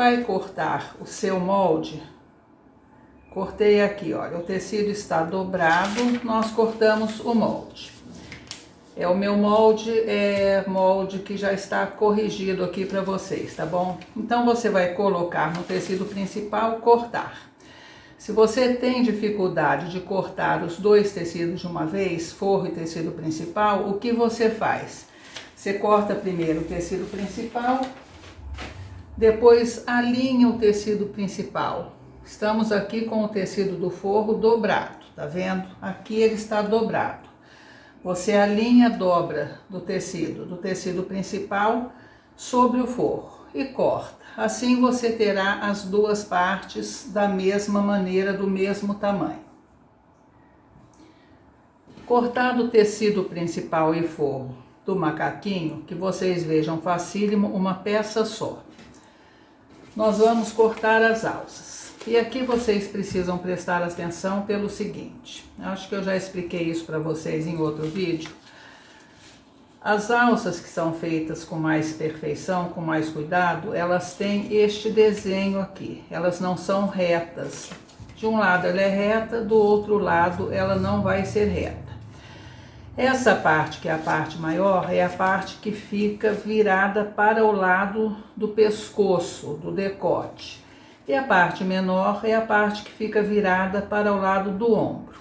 vai cortar o seu molde, cortei aqui, olha, o tecido está dobrado, nós cortamos o molde. O meu molde molde que já está corrigido aqui para vocês, tá bom? Então você vai colocar no tecido principal, cortar. Se você tem dificuldade de cortar os dois tecidos de uma vez, forro e tecido principal, o que você faz? Você corta primeiro o tecido principal, depois alinha o tecido principal. Estamos aqui com o tecido do forro dobrado, tá vendo? Aqui ele está dobrado. Você alinha a dobra do tecido principal sobre o forro e corta. Assim você terá as duas partes da mesma maneira, do mesmo tamanho. Cortado o tecido principal e forro do macaquinho, que vocês vejam facílimo, uma peça só. Nós vamos cortar as alças. E aqui vocês precisam prestar atenção pelo seguinte, acho que eu já expliquei isso para vocês em outro vídeo. As alças que são feitas com mais perfeição, com mais cuidado, elas têm este desenho aqui, elas não são retas. De um lado ela é reta, do outro lado ela não vai ser reta. Essa parte, que é a parte maior, é a parte que fica virada para o lado do pescoço, do decote. E a parte menor é a parte que fica virada para o lado do ombro.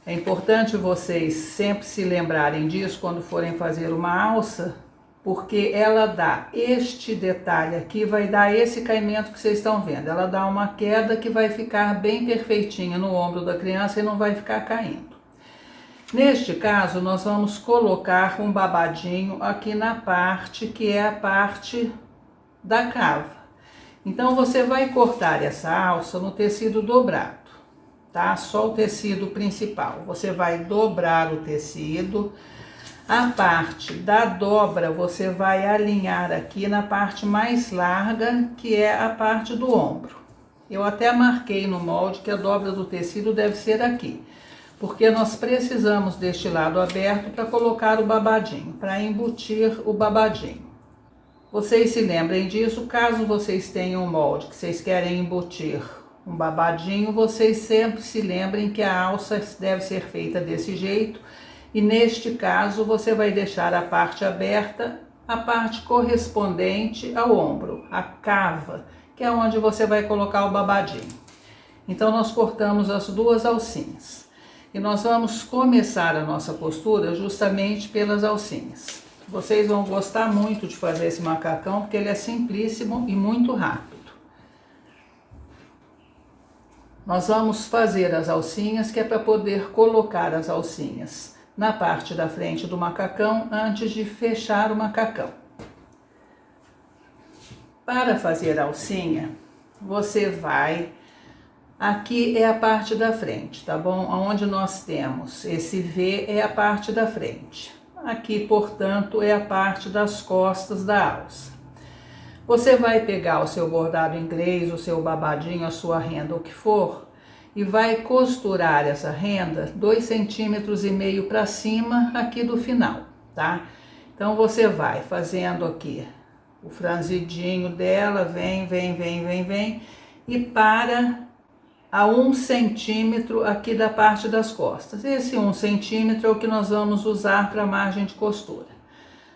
É importante vocês sempre se lembrarem disso quando forem fazer uma alça, porque ela dá este detalhe aqui, vai dar esse caimento que vocês estão vendo. Ela dá uma queda que vai ficar bem perfeitinha no ombro da criança e não vai ficar caindo. Neste caso, nós vamos colocar um babadinho aqui na parte que é a parte da cava. Então, você vai cortar essa alça no tecido dobrado, tá? Só o tecido principal. Você vai dobrar o tecido. A parte da dobra, você vai alinhar aqui na parte mais larga, que é a parte do ombro. Eu até marquei no molde que a dobra do tecido deve ser aqui, porque nós precisamos deste lado aberto para colocar o babadinho, para embutir o babadinho. Vocês se lembrem disso, caso vocês tenham um molde que vocês querem embutir um babadinho, vocês sempre se lembrem que a alça deve ser feita desse jeito, e neste caso você vai deixar a parte aberta, a parte correspondente ao ombro, a cava, que é onde você vai colocar o babadinho. Então nós cortamos as duas alcinhas. E nós vamos começar a nossa costura justamente pelas alcinhas. Vocês vão gostar muito de fazer esse macacão, porque ele é simplíssimo e muito rápido. Nós vamos fazer as alcinhas, que é para poder colocar as alcinhas na parte da frente do macacão, antes de fechar o macacão. Para fazer a alcinha, você vai... Aqui é a parte da frente, tá bom? Onde nós temos esse V é a parte da frente. Aqui, portanto, é a parte das costas da alça. Você vai pegar o seu bordado inglês, o seu babadinho, a sua renda, o que for, e vai costurar essa renda 2,5 centímetros para cima aqui do final, tá? Então, você vai fazendo aqui o franzidinho dela, vem, e para a 1 centímetro aqui da parte das costas. Esse 1 centímetro é o que nós vamos usar para a margem de costura.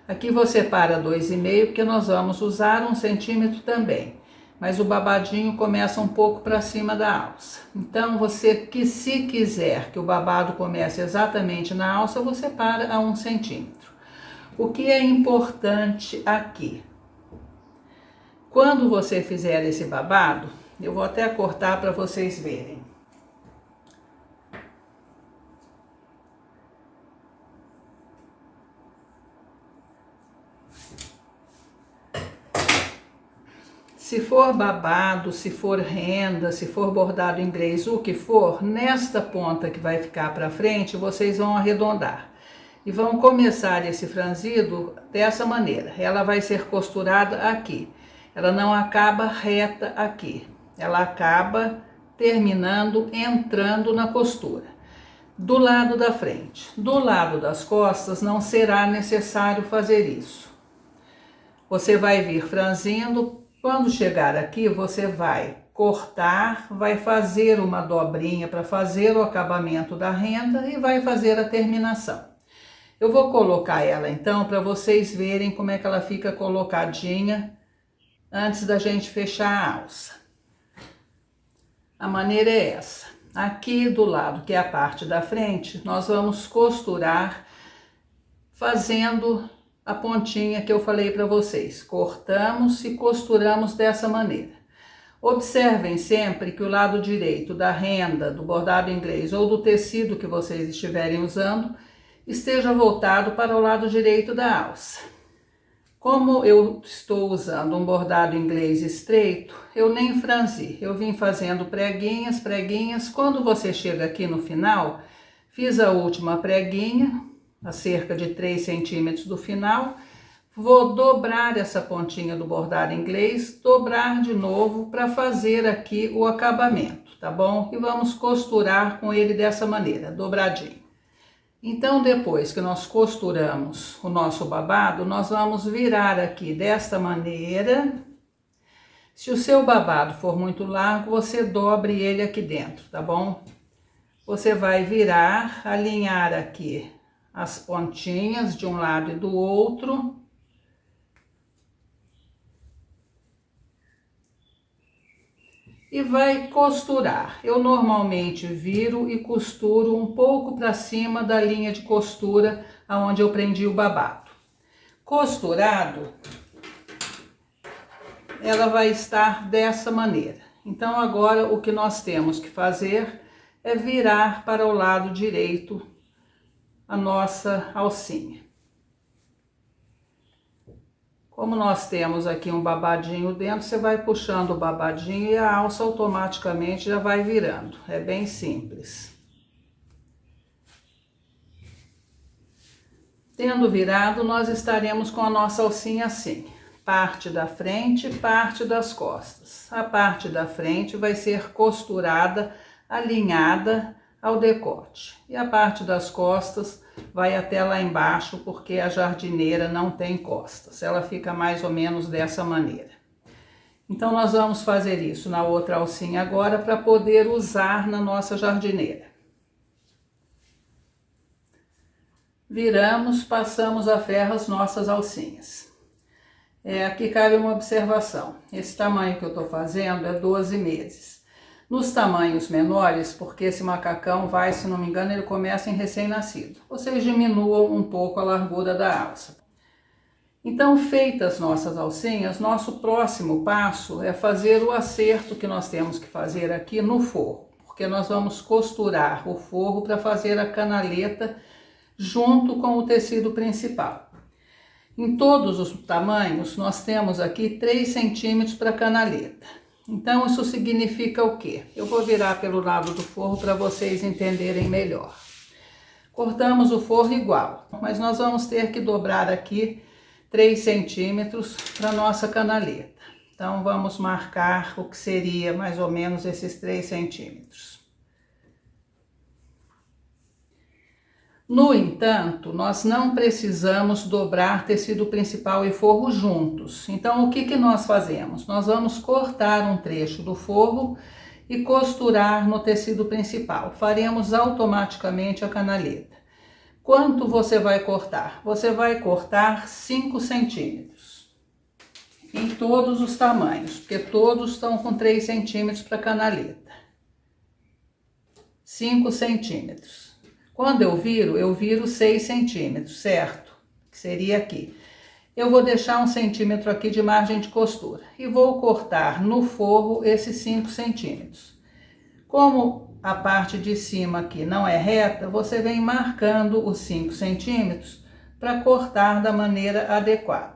Aqui você para 2,5, porque nós vamos usar 1 centímetro também. Mas o babadinho começa um pouco para cima da alça. Então, você que se quiser que o babado comece exatamente na alça, você para a 1 centímetro. O que é importante aqui? Quando você fizer esse babado, eu vou até cortar para vocês verem. Se for babado, se for renda, se for bordado inglês, o que for, nesta ponta que vai ficar para frente, vocês vão arredondar. E vão começar esse franzido dessa maneira. Ela vai ser costurada aqui. Ela não acaba reta aqui. Ela acaba terminando, entrando na costura. Do lado da frente. Do lado das costas não será necessário fazer isso. Você vai vir franzindo Quando chegar aqui, você vai cortar, vai fazer uma dobrinha para fazer o acabamento da renda e vai fazer a terminação. Eu vou colocar ela então para vocês verem como é que ela fica colocadinha antes da gente fechar a alça. A maneira é essa. Aqui do lado, que é a parte da frente, nós vamos costurar fazendo a pontinha que eu falei para vocês. Cortamos e costuramos dessa maneira. Observem sempre que o lado direito da renda, do bordado inglês ou do tecido que vocês estiverem usando esteja voltado para o lado direito da alça. Como eu estou usando um bordado inglês estreito, eu nem franzi, eu vim fazendo preguinhas, preguinhas. Quando você chega aqui no final, fiz a última preguinha, a cerca de 3 centímetros do final, vou dobrar essa pontinha do bordado inglês, dobrar de novo para fazer aqui o acabamento, tá bom? E vamos costurar com ele dessa maneira, dobradinho. Então, depois que nós costuramos o nosso babado, nós vamos virar aqui desta maneira. Se o seu babado for muito largo, você dobre ele aqui dentro, tá bom? Você vai virar, alinhar aqui as pontinhas de um lado e do outro. E vai costurar. Eu normalmente viro e costuro um pouco para cima da linha de costura aonde eu prendi o babado. Costurado, ela vai estar dessa maneira. Então agora o que nós temos que fazer é virar para o lado direito a nossa alcinha. Como nós temos aqui um babadinho dentro, você vai puxando o babadinho e a alça automaticamente já vai virando. É bem simples. Tendo virado, nós estaremos com a nossa alcinha assim. Parte da frente, parte das costas. A parte da frente vai ser costurada, alinhada ao decote. E a parte das costas vai até lá embaixo, porque a jardineira não tem costas. Ela fica mais ou menos dessa maneira. Então, nós vamos fazer isso na outra alcinha agora para poder usar na nossa jardineira. Viramos, passamos a ferro as nossas alcinhas. Aqui cabe uma observação. Esse tamanho que eu estou fazendo é 12 meses. Nos tamanhos menores, porque esse macacão vai, se não me engano, ele começa em recém-nascido. Vocês diminuam um pouco a largura da alça. Então, feitas nossas alcinhas, nosso próximo passo é fazer o acerto que nós temos que fazer aqui no forro, porque nós vamos costurar o forro para fazer a canaleta junto com o tecido principal. Em todos os tamanhos, nós temos aqui 3 centímetros para canaleta. Então, isso significa o quê? Eu vou virar pelo lado do forro para vocês entenderem melhor. Cortamos o forro igual, mas nós vamos ter que dobrar aqui 3 centímetros para nossa canaleta. Então, vamos marcar o que seria mais ou menos esses 3 centímetros. No entanto, nós não precisamos dobrar tecido principal e forro juntos. Então, o que nós fazemos? Nós vamos cortar um trecho do forro e costurar no tecido principal. Faremos automaticamente a canaleta. Quanto você vai cortar? Você vai cortar 5 centímetros. Em todos os tamanhos, porque todos estão com 3 centímetros para canaleta. 5 centímetros. Quando eu viro 6 centímetros, certo? Que seria aqui. Eu vou deixar 1 centímetro aqui de margem de costura e vou cortar no forro esses 5 centímetros. Como a parte de cima aqui não é reta, você vem marcando os 5 centímetros para cortar da maneira adequada.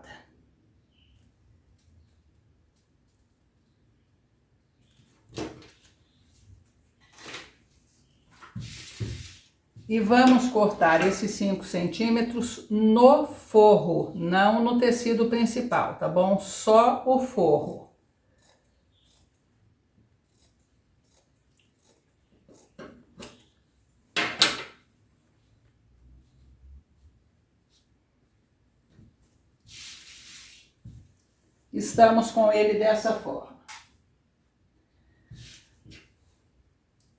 E vamos cortar esses 5 centímetros no forro, não no tecido principal, tá bom? Só o forro. estamos com ele dessa forma.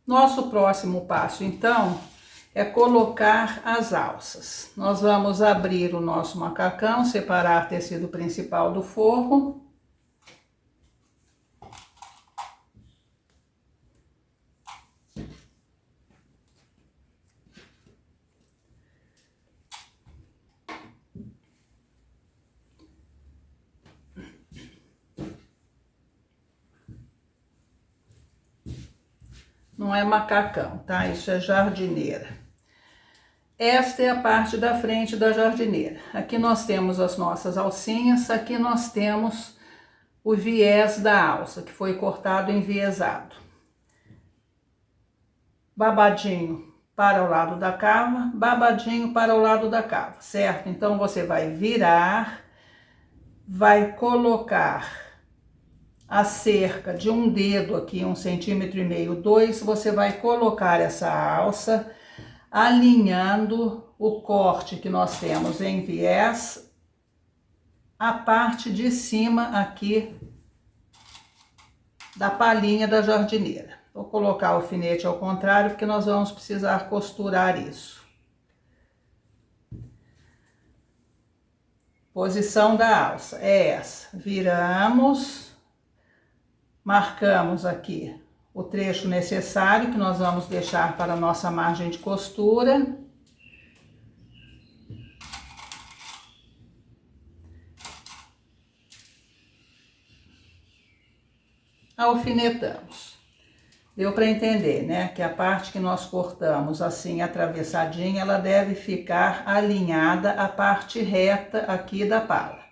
Nosso próximo passo, então, é colocar as alças. Nós vamos abrir o nosso macacão, separar o tecido principal do forro. Não é macacão, tá? Isso é jardineira. Esta é a parte da frente da jardineira. Aqui nós temos as nossas alcinhas, aqui nós temos o viés da alça, que foi cortado enviesado. Babadinho para o lado da cava, babadinho para o lado da cava, certo? Então, você vai virar, vai colocar a cerca de um dedo aqui, 1,5 cm, 2, você vai colocar essa alça, alinhando o corte que nós temos em viés, a parte de cima aqui da palhinha da jardineira. Vou colocar o alfinete ao contrário, porque nós vamos precisar costurar isso. Posição da alça é essa. Viramos, marcamos aqui o trecho necessário que nós vamos deixar para a nossa margem de costura. Alfinetamos. Deu para entender, né? Que a parte que nós cortamos assim atravessadinha, ela deve ficar alinhada à parte reta aqui da pala.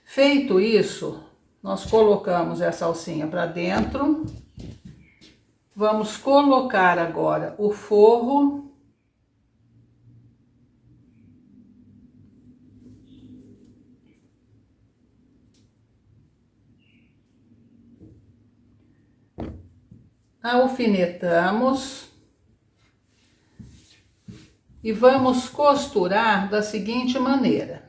Feito isso, nós colocamos essa alcinha para dentro. Vamos colocar agora o forro. Alfinetamos. E vamos costurar da seguinte maneira.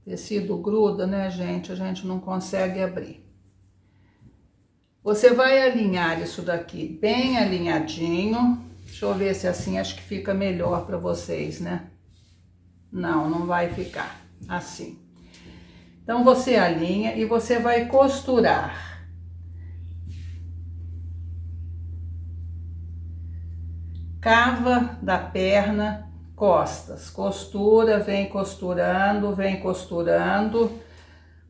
Tecido gruda, né, gente? A gente não consegue abrir. Você vai alinhar isso daqui bem alinhadinho. Deixa eu ver se assim acho que fica melhor para vocês, né? Não, não vai ficar assim. Então, você alinha e você vai costurar. Cava da perna, costas, costura, vem costurando,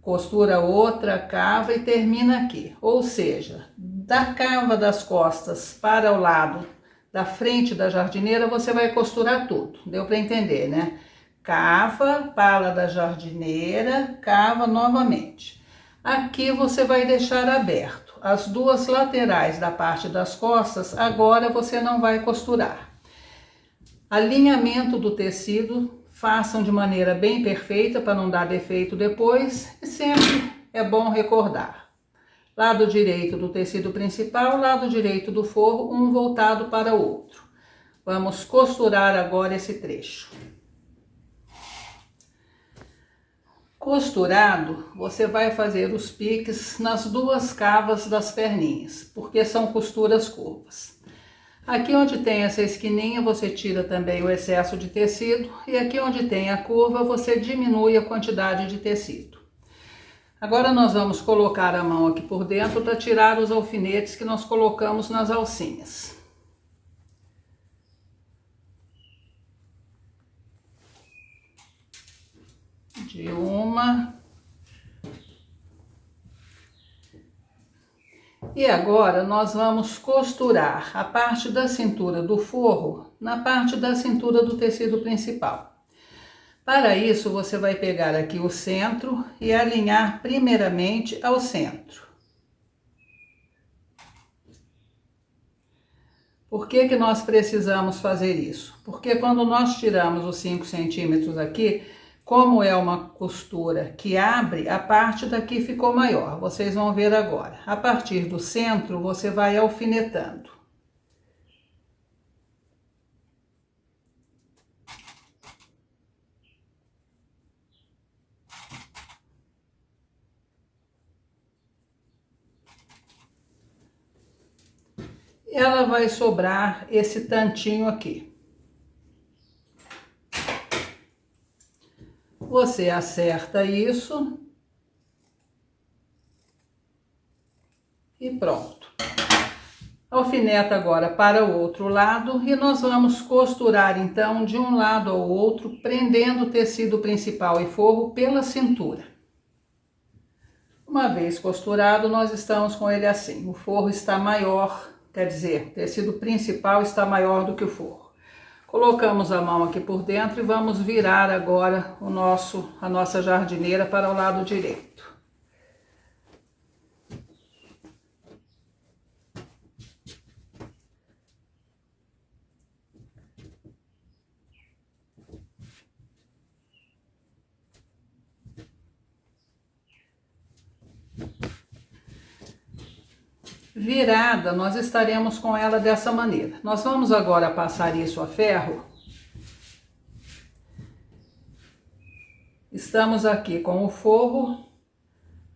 costura outra, cava e termina aqui. Ou seja, da cava das costas para o lado da frente da jardineira, você vai costurar tudo. Deu para entender, né? Cava, pala da jardineira, cava novamente. Aqui você vai deixar aberto. As duas laterais da parte das costas, agora você não vai costurar. Alinhamento do tecido, façam de maneira bem perfeita para não dar defeito depois. E sempre é bom recordar. Lado direito do tecido principal, lado direito do forro, um voltado para o outro. Vamos costurar agora esse trecho. Costurado, você vai fazer os piques nas duas cavas das perninhas, porque são costuras curvas. Aqui onde tem essa esquininha, você tira também o excesso de tecido, e aqui onde tem a curva, você diminui a quantidade de tecido. Agora nós vamos colocar a mão aqui por dentro para tirar os alfinetes que nós colocamos nas alcinhas. De uma. E agora nós vamos costurar a parte da cintura do forro na parte da cintura do tecido principal. Para isso, você vai pegar aqui o centro e alinhar primeiramente ao centro. Por que que nós precisamos fazer isso? Porque quando nós tiramos os 5 centímetros aqui, como é uma costura que abre, a parte daqui ficou maior. Vocês vão ver agora. A partir do centro, você vai alfinetando. ela vai sobrar esse tantinho aqui. Você acerta isso e pronto. Alfineta agora para o outro lado e nós vamos costurar então de um lado ao outro, prendendo o tecido principal e forro pela cintura. Uma vez costurado, nós estamos com ele assim. O forro está maior, quer dizer, o tecido principal está maior do que o forro. Colocamos a mão aqui por dentro e vamos virar agora a nossa jardineira para o lado direito. Virada, nós estaremos com ela dessa maneira. Nós vamos agora passar isso a ferro. Estamos aqui com o forro,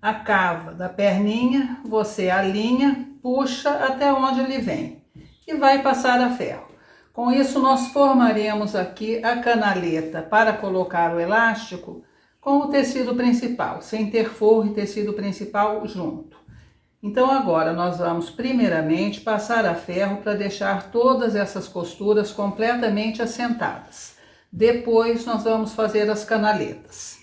a cava da perninha, você alinha, puxa até onde ele vem e vai passar a ferro. Com isso nós formaremos aqui a canaleta para colocar o elástico com o tecido principal, sem ter forro e tecido principal junto. Então agora nós vamos primeiramente passar a ferro para deixar todas essas costuras completamente assentadas. Depois nós vamos fazer as canaletas.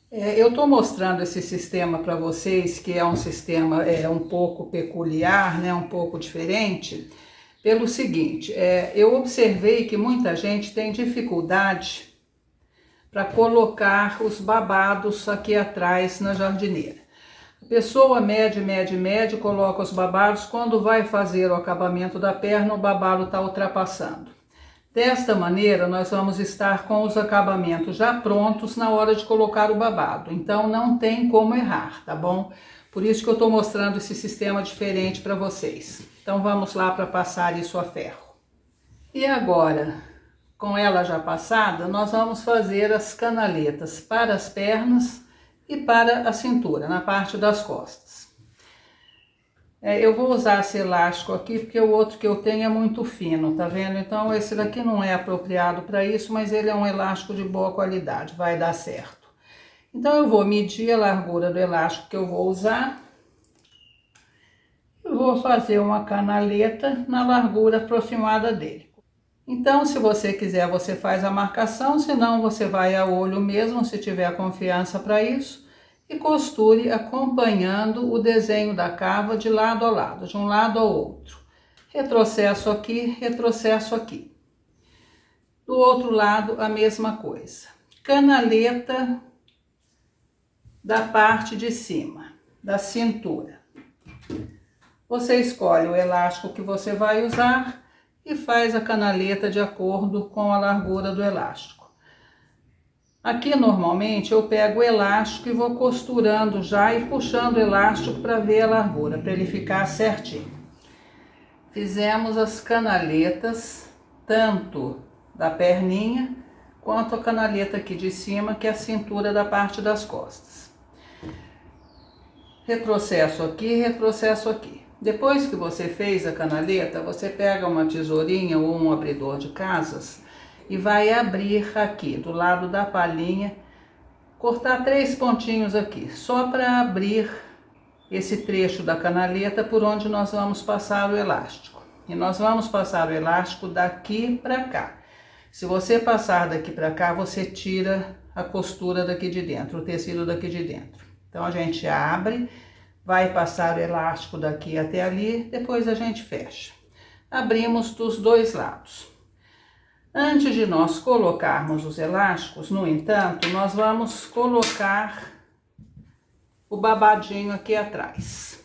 Eu estou mostrando esse sistema para vocês, que é um sistema um pouco peculiar, né, um pouco diferente, pelo seguinte, eu observei que muita gente tem dificuldade para colocar os babados aqui atrás na jardineira. A pessoa mede, coloca os babados, quando vai fazer o acabamento da perna, o babado está ultrapassando. Desta maneira, nós vamos estar com os acabamentos já prontos na hora de colocar o babado. Então, não tem como errar, tá bom? Por isso que eu estou mostrando esse sistema diferente para vocês. Então, vamos lá para passar isso a ferro. E agora, com ela já passada, nós vamos fazer as canaletas para as pernas e para a cintura, na parte das costas. Eu vou usar esse elástico aqui, porque o outro que eu tenho é muito fino, tá vendo? Então esse daqui não é apropriado para isso, mas ele é um elástico de boa qualidade, vai dar certo. Então eu vou medir a largura do elástico que eu vou usar. Eu vou fazer uma canaleta na largura aproximada dele. Então, se você quiser, você faz a marcação, senão você vai a olho mesmo, se tiver confiança para isso, e costure acompanhando o desenho da cava de lado a lado, de um lado ao outro. Retrocesso aqui, retrocesso aqui. Do outro lado, a mesma coisa. Canaleta da parte de cima, da cintura. Você escolhe o elástico que você vai usar e faz a canaleta de acordo com a largura do elástico. Aqui normalmente eu pego o elástico e vou costurando já e puxando o elástico para ver a largura, para ele ficar certinho. Fizemos as canaletas, tanto da perninha, quanto a canaleta aqui de cima, que é a cintura da parte das costas. Retrocesso aqui, retrocesso aqui. Depois que você fez a canaleta, você pega uma tesourinha ou um abridor de casas e vai abrir aqui do lado da palhinha, cortar 3 pontinhos aqui, só para abrir esse trecho da canaleta por onde nós vamos passar o elástico. E nós vamos passar o elástico daqui para cá. Se você passar daqui para cá, você tira a costura daqui de dentro, o tecido daqui de dentro. Então a gente abre, vai passar o elástico daqui até ali, depois a gente fecha. Abrimos dos dois lados. Antes de nós colocarmos os elásticos, no entanto, nós vamos colocar o babadinho aqui atrás.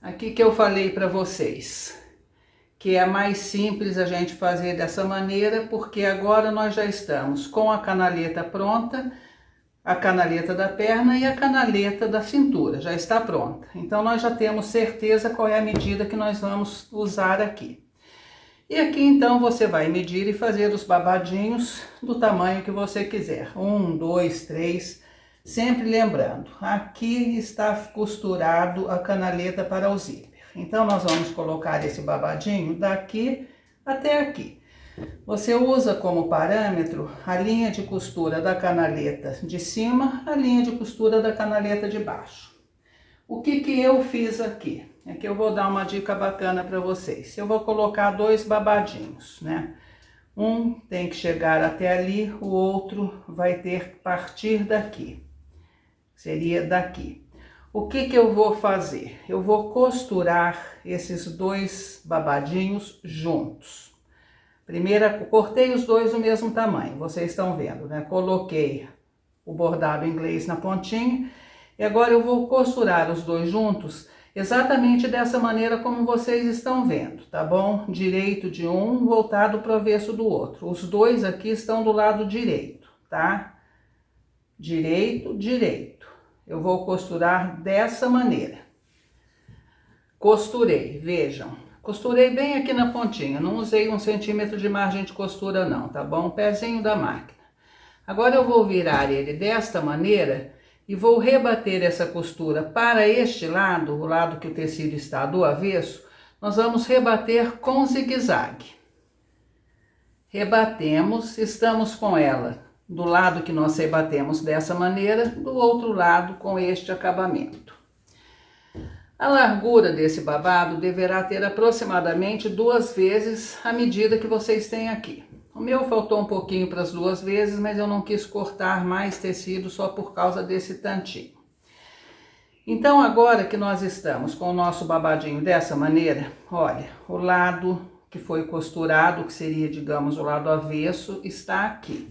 Aqui que eu falei para vocês, que é mais simples a gente fazer dessa maneira, porque agora nós já estamos com a canaleta pronta, a canaleta da perna e a canaleta da cintura já está pronta. Então nós já temos certeza qual é a medida que nós vamos usar aqui. E aqui então você vai medir e fazer os babadinhos do tamanho que você quiser. 1, 2, 3, Sempre lembrando, aqui está costurado a canaleta para o zíper. Então, nós vamos colocar esse babadinho daqui até aqui. Você usa como parâmetro a linha de costura da canaleta de cima, a linha de costura da canaleta de baixo. O que eu fiz aqui? É que eu vou dar uma dica bacana para vocês. Eu vou colocar 2 babadinhos, né? Um tem que chegar até ali, o outro vai ter que partir daqui. Seria daqui. O que eu vou fazer? Eu vou costurar esses 2 babadinhos juntos. Primeiro, cortei os 2 do mesmo tamanho, vocês estão vendo, né? Coloquei o bordado inglês na pontinha e agora eu vou costurar os 2 juntos exatamente dessa maneira como vocês estão vendo, tá bom? Direito de um, voltado para o avesso do outro. Os 2 aqui estão do lado direito, tá? Direito, direito. Eu vou costurar dessa maneira. Costurei, vejam. Costurei bem aqui na pontinha, não usei 1 centímetro de margem de costura não, tá bom? Pezinho da máquina. Agora eu vou virar ele desta maneira e vou rebater essa costura para este lado, o lado que o tecido está do avesso, nós vamos rebater com zigue-zague. Rebatemos, estamos com ela do lado que nós rebatemos dessa maneira, do outro lado com este acabamento. A largura desse babado deverá ter aproximadamente 2 vezes a medida que vocês têm aqui. O meu faltou um pouquinho para as 2 vezes, mas eu não quis cortar mais tecido só por causa desse tantinho. Então, agora que nós estamos com o nosso babadinho dessa maneira, olha, o lado que foi costurado, que seria, digamos, o lado avesso, está aqui.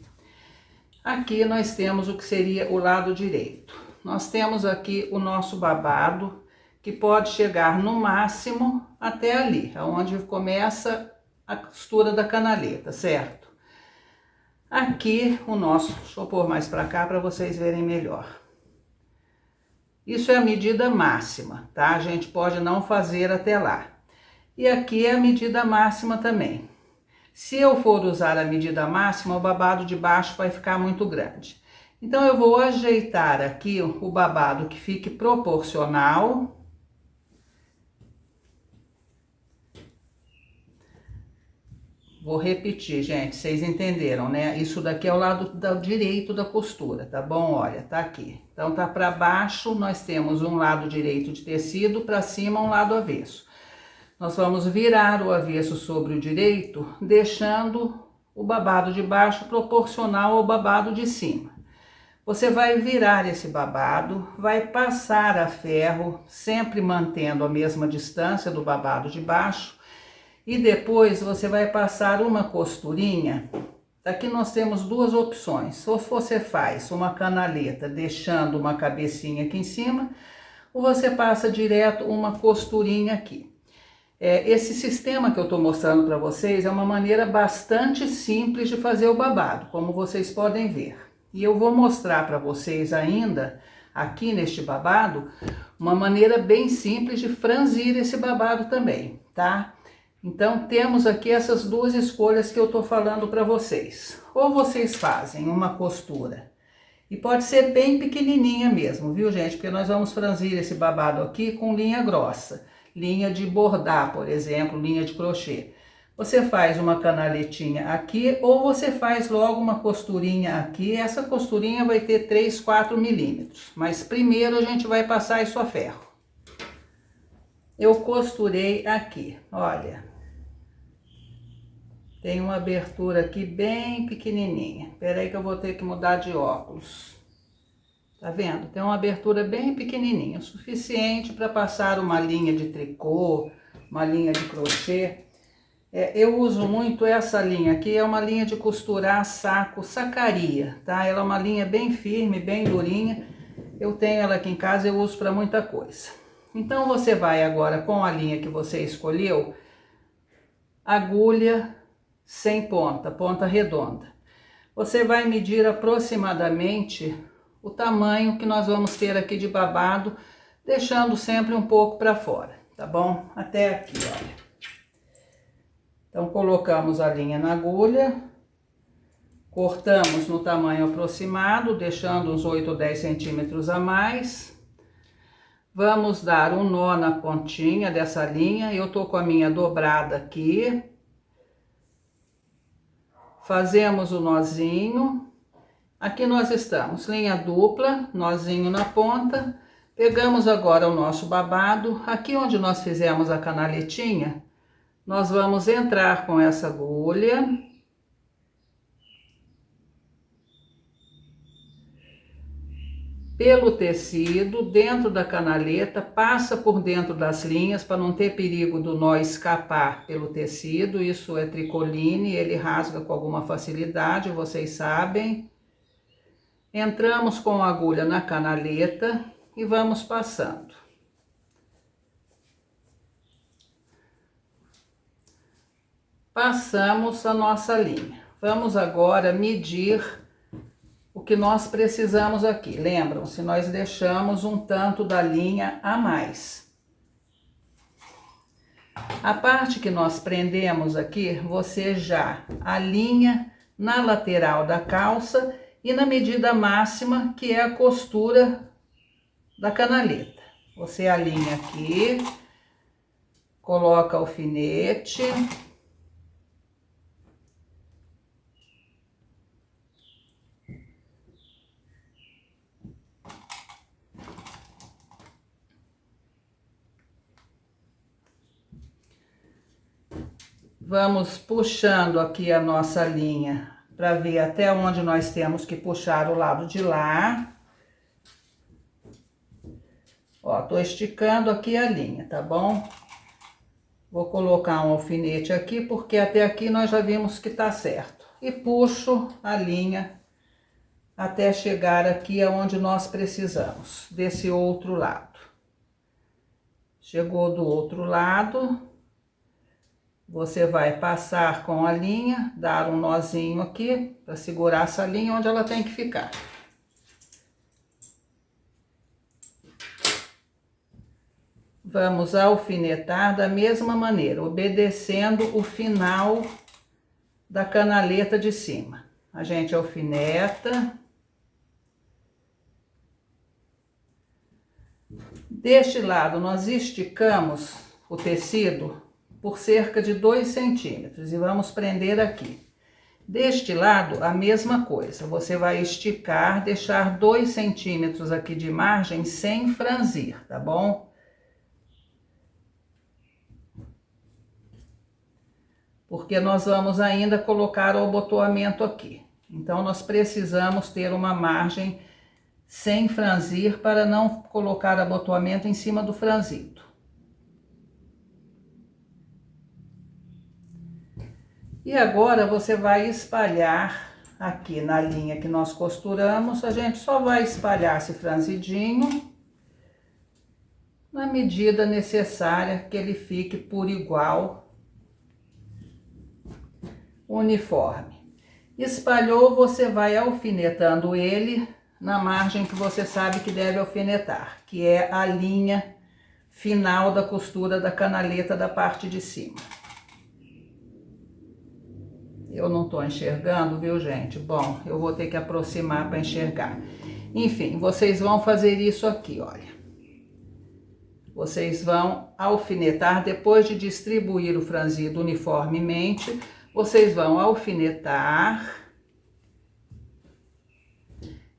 Aqui nós temos o que seria o lado direito. Nós temos aqui o nosso babado, que pode chegar no máximo até ali, onde começa a costura da canaleta, certo? Aqui o nosso, deixa eu pôr mais para cá para vocês verem melhor. Isso é a medida máxima, tá? A gente pode não fazer até lá. E aqui é a medida máxima também. Se eu for usar a medida máxima, o babado de baixo vai ficar muito grande. Então, eu vou ajeitar aqui o babado que fique proporcional. Vou repetir, gente, vocês entenderam, né? Isso daqui é o lado direito da costura, tá bom? Olha, tá aqui. Então, tá para baixo, nós temos um lado direito de tecido, para cima um lado avesso. Nós vamos virar o avesso sobre o direito, deixando o babado de baixo proporcional ao babado de cima. Você vai virar esse babado, vai passar a ferro, sempre mantendo a mesma distância do babado de baixo, e depois você vai passar uma costurinha. Aqui nós temos 2 opções. Ou você faz uma canaleta deixando uma cabecinha aqui em cima, ou você passa direto uma costurinha aqui. Esse sistema que eu estou mostrando para vocês é uma maneira bastante simples de fazer o babado, como vocês podem ver. E eu vou mostrar para vocês ainda, aqui neste babado, uma maneira bem simples de franzir esse babado também, tá? Então, temos aqui essas 2 escolhas que eu estou falando para vocês. Ou vocês fazem uma costura, e pode ser bem pequenininha mesmo, viu, gente? Porque nós vamos franzir esse babado aqui com linha grossa. Linha de bordar, por exemplo, linha de crochê. Você faz uma canaletinha aqui, ou você faz logo uma costurinha aqui. Essa costurinha vai ter 3, 4 milímetros. Mas primeiro a gente vai passar isso a ferro. Eu costurei aqui, olha. Tem uma abertura aqui bem pequenininha. Espera aí que eu vou ter que mudar de óculos. Tá vendo? Tem uma abertura bem pequenininha, o suficiente para passar uma linha de tricô, uma linha de crochê. Eu uso muito essa linha aqui, é uma linha de costurar saco sacaria, tá? Ela é uma linha bem firme, bem durinha. Eu tenho ela aqui em casa, eu uso para muita coisa. Então, você vai agora com a linha que você escolheu, agulha sem ponta, ponta redonda. Você vai medir aproximadamente o tamanho que nós vamos ter aqui de babado, deixando sempre um pouco para fora, tá bom? Até aqui, olha. Então, colocamos a linha na agulha, Cortamos no tamanho aproximado, deixando uns 8 ou 10 centímetros a mais. Vamos dar um nó na pontinha dessa linha. Eu tô com a minha dobrada aqui. Fazemos o nozinho. Aqui nós estamos, linha dupla, nozinho na ponta. Pegamos agora o nosso babado. Aqui onde nós fizemos a canaletinha, nós vamos entrar com essa agulha. Pelo tecido, dentro da canaleta, passa por dentro das linhas para não ter perigo do nó escapar pelo tecido. Isso é tricoline, ele rasga com alguma facilidade, vocês sabem. Entramos com a agulha na canaleta e vamos passando. Passamos a nossa linha. Vamos agora medir o que nós precisamos aqui. Lembram-se, nós deixamos um tanto da linha a mais. A parte que nós prendemos aqui, você já alinha na lateral da calça e na medida máxima, que é a costura da canaleta. Você alinha aqui, coloca o alfinete. Vamos puxando aqui a nossa linha para ver até onde nós temos que puxar o lado de lá. Ó, tô esticando aqui a linha, tá bom? Vou colocar um alfinete aqui, porque até aqui nós já vimos que tá certo. E puxo a linha até chegar aqui aonde nós precisamos, desse outro lado. Chegou do outro lado, você vai passar com a linha, dar um nozinho aqui, para segurar essa linha onde ela tem que ficar. Vamos alfinetar da mesma maneira, obedecendo o final da canaleta de cima. A gente alfineta. Deste lado, nós esticamos o tecido por cerca de 2 centímetros e vamos prender aqui. Deste lado, a mesma coisa, você vai esticar, deixar 2 centímetros aqui de margem sem franzir, tá bom? Porque nós vamos ainda colocar o abotoamento aqui. Então, nós precisamos ter uma margem sem franzir para não colocar abotoamento em cima do franzido. E agora você vai espalhar aqui na linha que nós costuramos, a gente só vai espalhar esse franzidinho na medida necessária que ele fique por igual, uniforme. Espalhou, você vai alfinetando ele na margem que você sabe que deve alfinetar, que é a linha final da costura da canaleta da parte de cima. Eu não tô enxergando, viu, gente? Bom, eu vou ter que aproximar para enxergar. Enfim, vocês vão fazer isso aqui, olha. Vocês vão alfinetar, depois de distribuir o franzido uniformemente, vocês vão alfinetar.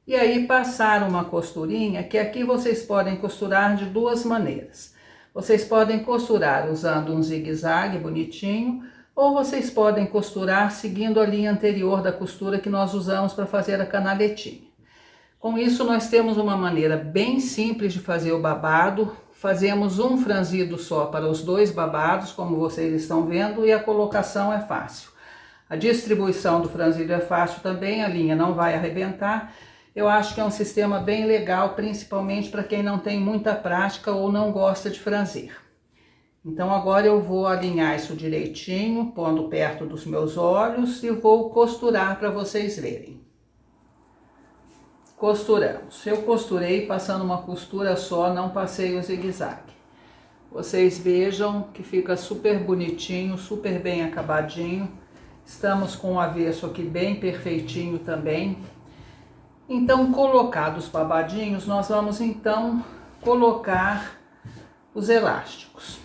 E aí passar uma costurinha, que aqui vocês podem costurar de 2 maneiras. Vocês podem costurar usando um zigue-zague bonitinho, ou vocês podem costurar seguindo a linha anterior da costura que nós usamos para fazer a canaletinha. Com isso, nós temos uma maneira bem simples de fazer o babado. Fazemos um franzido só para os 2 babados, como vocês estão vendo, e a colocação é fácil. A distribuição do franzido é fácil também, a linha não vai arrebentar. Eu acho que é um sistema bem legal, principalmente para quem não tem muita prática ou não gosta de franzir. Então, agora eu vou alinhar isso direitinho, pondo perto dos meus olhos e vou costurar para vocês verem. Costuramos. Eu costurei passando uma costura só, não passei o zigue-zague. Vocês vejam que fica super bonitinho, super bem acabadinho. Estamos com o avesso aqui bem perfeitinho também. Então, colocados os babadinhos, nós vamos então colocar os elásticos.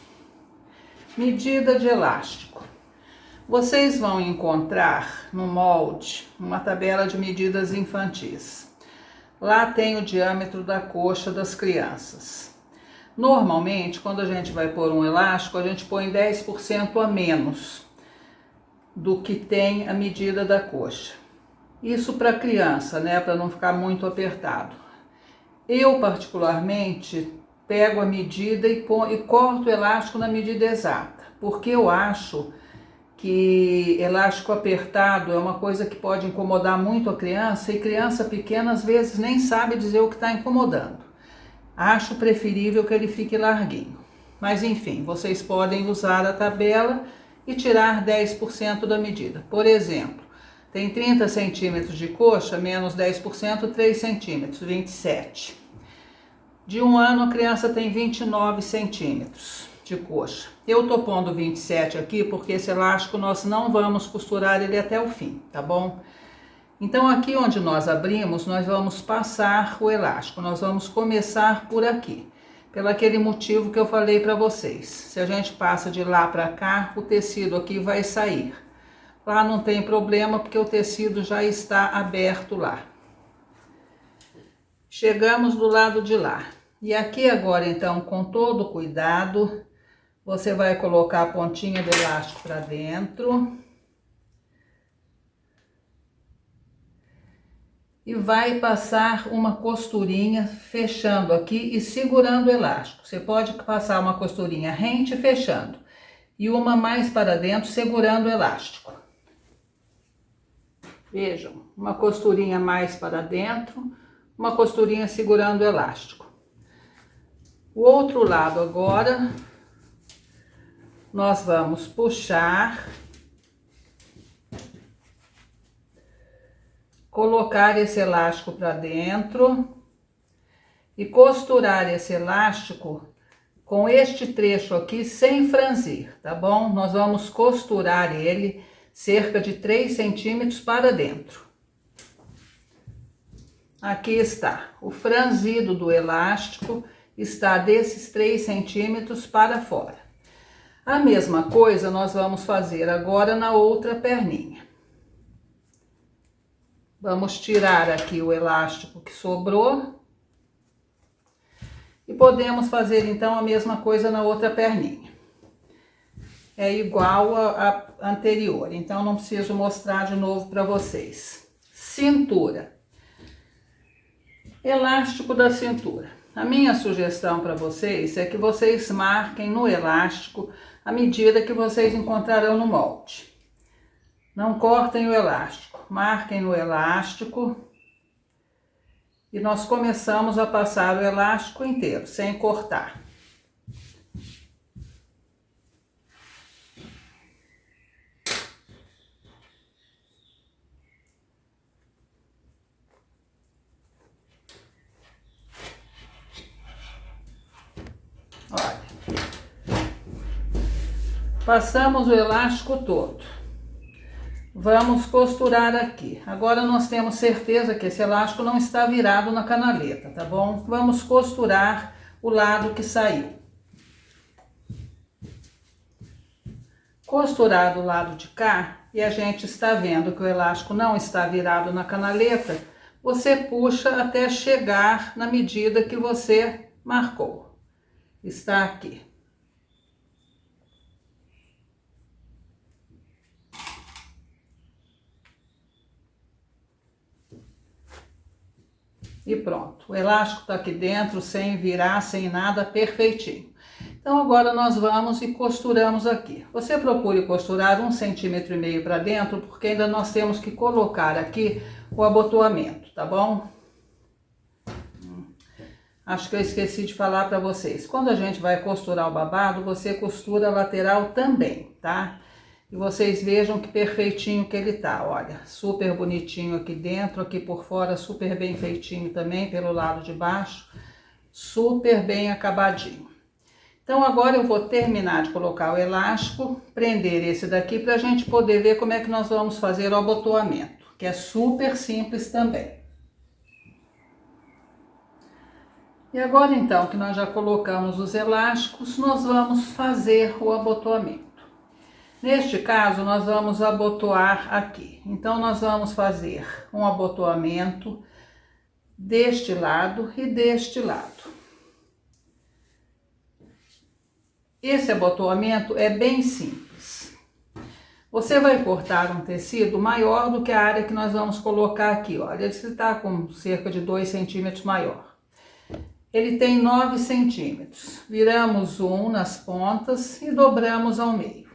Medida de elástico. Vocês vão encontrar no molde uma tabela de medidas infantis. Lá tem o diâmetro da coxa das crianças. Normalmente, quando a gente vai pôr um elástico, a gente põe 10% a menos do que tem a medida da coxa. Isso para criança, né? Para não ficar muito apertado. Eu, particularmente, pego a medida e corto o elástico na medida exata, porque eu acho que elástico apertado é uma coisa que pode incomodar muito a criança, e criança pequena às vezes nem sabe dizer o que está incomodando. Acho preferível que ele fique larguinho. Mas enfim, vocês podem usar a tabela e tirar 10% da medida. Por exemplo, tem 30 centímetros de coxa, menos 10%, 3 centímetros, 27. De 1 ano, a criança tem 29 centímetros de coxa. Eu tô pondo 27 aqui porque esse elástico nós não vamos costurar ele até o fim, tá bom? Então aqui onde nós abrimos, nós vamos passar o elástico. Nós vamos começar por aqui, pelo aquele motivo que eu falei para vocês. Se a gente passa de lá para cá, o tecido aqui vai sair. Lá não tem problema porque o tecido já está aberto lá. Chegamos do lado de lá. E aqui agora então, com todo cuidado, você vai colocar a pontinha do elástico para dentro. E vai passar uma costurinha fechando aqui e segurando o elástico. Você pode passar uma costurinha rente fechando e uma mais para dentro segurando o elástico. Vejam, uma costurinha mais para dentro, uma costurinha segurando o elástico. O outro lado agora, nós vamos puxar, colocar esse elástico para dentro e costurar esse elástico com este trecho aqui sem franzir, tá bom? Nós vamos costurar ele cerca de 3 centímetros para dentro. Aqui está, o franzido do elástico está desses 3 centímetros para fora. A mesma coisa nós vamos fazer agora na outra perninha. Vamos tirar aqui o elástico que sobrou. E podemos fazer então a mesma coisa na outra perninha. É igual a anterior, então não preciso mostrar de novo para vocês. Cintura. Elástico da cintura. A minha sugestão para vocês é que vocês marquem no elástico a medida que vocês encontrarão no molde. Não cortem o elástico, marquem no elástico e nós começamos a passar o elástico inteiro, sem cortar. Olha, passamos o elástico todo. Vamos costurar aqui. Agora nós temos certeza que esse elástico não está virado na canaleta, tá bom? Vamos costurar o lado que saiu. Costurar do lado de cá, e a gente está vendo que o elástico não está virado na canaleta, você puxa até chegar na medida que você marcou. Está aqui. E pronto, o elástico está aqui dentro, sem virar, sem nada, perfeitinho. Então agora nós vamos e costuramos aqui. Você procure costurar 1,5 centímetros para dentro, porque ainda nós temos que colocar aqui o abotoamento, tá bom? Acho que eu esqueci de falar para vocês. Quando a gente vai costurar o babado, você costura a lateral também, tá? E vocês vejam que perfeitinho que ele tá, olha, super bonitinho aqui dentro, aqui por fora super bem feitinho também, pelo lado de baixo, super bem acabadinho. Então agora eu vou terminar de colocar o elástico, prender esse daqui para a gente poder ver como é que nós vamos fazer o abotoamento, que é super simples também. E agora então que nós já colocamos os elásticos, nós vamos fazer o abotoamento. Neste caso nós vamos abotoar aqui, então nós vamos fazer um abotoamento deste lado e deste lado. Esse abotoamento é bem simples. Você vai cortar um tecido maior do que a área que nós vamos colocar aqui. Olha, ele está com cerca de 2 centímetros maior. Ele tem 9 centímetros. Viramos um nas pontas e dobramos ao meio.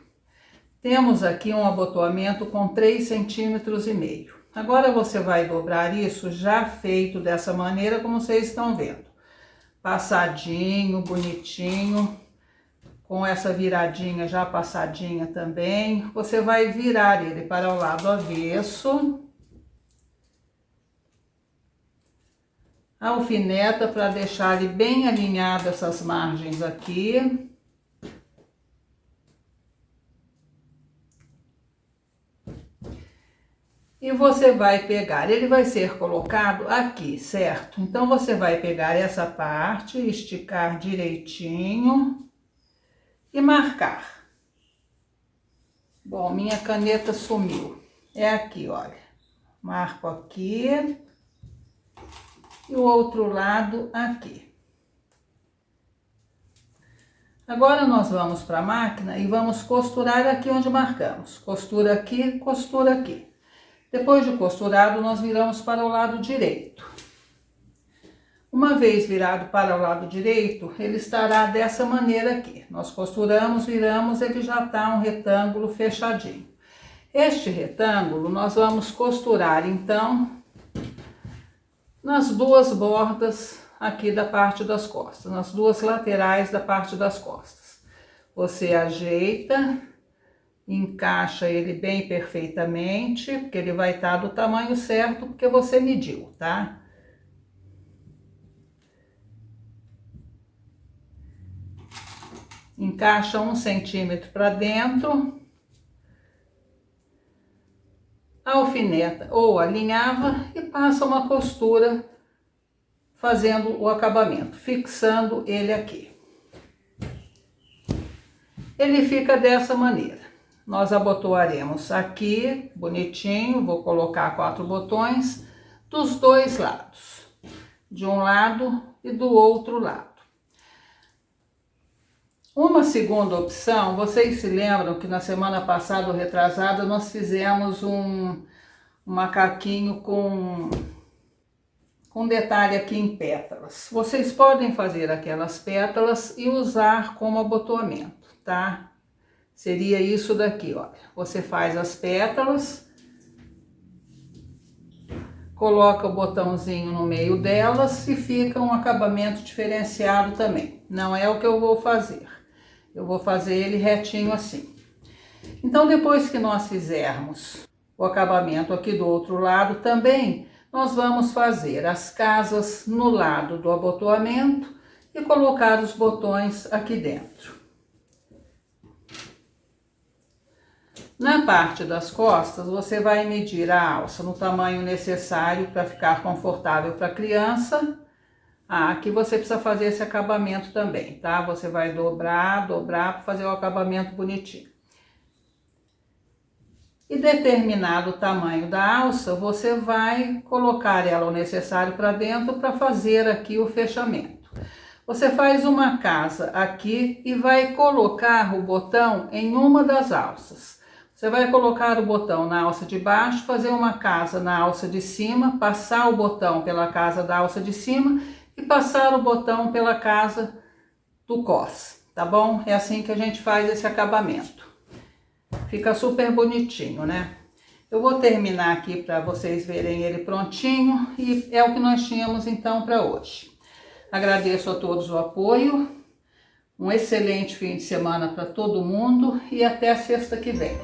Temos aqui um abotoamento com 3,5 centímetros. Agora você vai dobrar isso já feito dessa maneira como vocês estão vendo. Passadinho, bonitinho. Com essa viradinha já passadinha também, você vai virar ele para o lado avesso. Alfineta para deixar ele bem alinhado essas margens aqui. E você vai pegar, ele vai ser colocado aqui, certo? Então você vai pegar essa parte, esticar direitinho. E marcar. Bom, minha caneta sumiu. É aqui, olha. Marco aqui. E o outro lado aqui. Agora nós vamos para a máquina e vamos costurar aqui onde marcamos. Costura aqui, costura aqui. Depois de costurado, nós viramos para o lado direito. Uma vez virado para o lado direito, ele estará dessa maneira aqui. Nós costuramos, viramos, ele já está um retângulo fechadinho. Este retângulo nós vamos costurar então nas duas bordas aqui da parte das costas, nas duas laterais da parte das costas. Você ajeita, encaixa ele bem perfeitamente, porque ele vai estar do tamanho certo, porque você mediu, tá? Encaixa 1 centímetro para dentro, alfineta ou alinhava e passa uma costura fazendo o acabamento, fixando ele aqui. Ele fica dessa maneira. Nós abotoaremos aqui, bonitinho, vou colocar 4 botões dos dois lados, de um lado e do outro lado. Uma segunda opção, vocês se lembram que na semana passada ou retrasada nós fizemos um macaquinho com detalhe aqui em pétalas. Vocês podem fazer aquelas pétalas e usar como abotoamento, tá? Seria isso daqui, olha. Você faz as pétalas, coloca o botãozinho no meio delas e fica um acabamento diferenciado também. Não é o que eu vou fazer. Eu vou fazer ele retinho assim. Então, depois que nós fizermos o acabamento aqui do outro lado também, nós vamos fazer as casas no lado do abotoamento e colocar os botões aqui dentro. Na parte das costas, você vai medir a alça no tamanho necessário para ficar confortável para a criança. Aqui você precisa fazer esse acabamento também, tá? Você vai dobrar para fazer o acabamento bonitinho. E determinado o tamanho da alça, você vai colocar ela o necessário para dentro para fazer aqui o fechamento. Você faz uma casa aqui e vai colocar o botão em uma das alças. Você vai colocar o botão na alça de baixo, fazer uma casa na alça de cima, passar o botão pela casa da alça de cima e passar o botão pela casa do cos, tá bom? É assim que a gente faz esse acabamento. Fica super bonitinho, né? Eu vou terminar aqui para vocês verem ele prontinho e é o que nós tínhamos então para hoje. Agradeço a todos o apoio, um excelente fim de semana para todo mundo e até a sexta que vem.